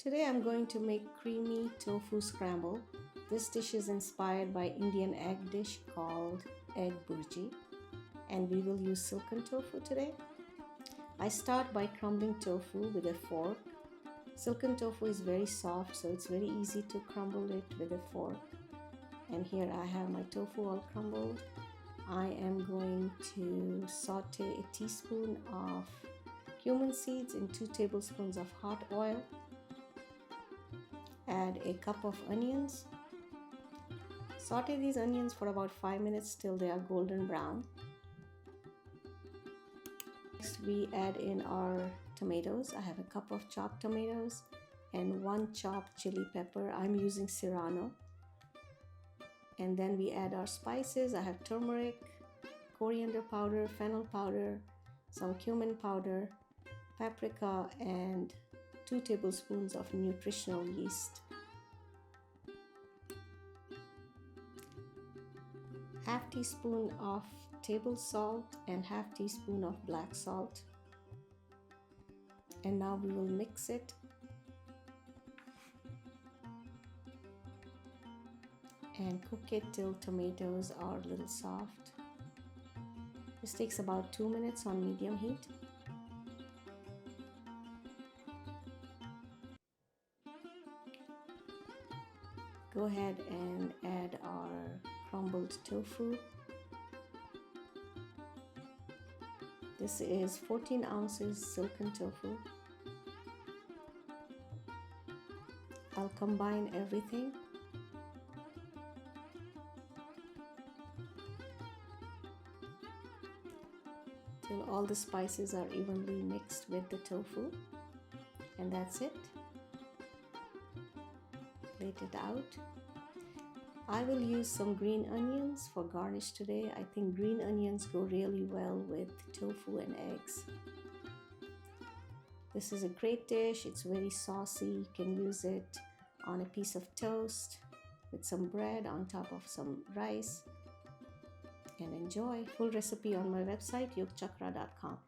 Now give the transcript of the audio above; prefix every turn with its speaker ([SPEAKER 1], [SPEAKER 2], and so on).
[SPEAKER 1] Today I'm going to make creamy tofu scramble. This dish is inspired by Indian egg dish called Egg Bhurji, and we will use silken tofu today. I start by crumbling tofu with a fork. Silken tofu is very soft, so it's very easy to crumble it with a fork. And here I have my tofu all crumbled. I am going to saute a teaspoon of cumin seeds in 2 tablespoons of hot oil. Add a cup of onions. Saute these onions for about 5 minutes till they are golden brown. Next we add in our tomatoes. I have a cup of chopped tomatoes and 1 chopped chili pepper. I'm using Serrano. And then we add our spices. I have turmeric, coriander powder, fennel powder, some cumin powder, paprika, and 2 tablespoons of nutritional yeast. Half teaspoon of table salt and half teaspoon of black salt. And now we will mix it. And cook it till tomatoes are a little soft. This takes about 2 minutes on medium heat. Go ahead and add our crumbled tofu. This is 14 ounces silken tofu. I'll combine everything. Till all the spices are evenly mixed with the tofu. And that's it. Plate it out. I will use some green onions for garnish today. I think green onions go really well with tofu and eggs. This is a great dish. It's very saucy. You can use it on a piece of toast with some bread on top of some rice. And enjoy. Full recipe on my website yogchakra.com.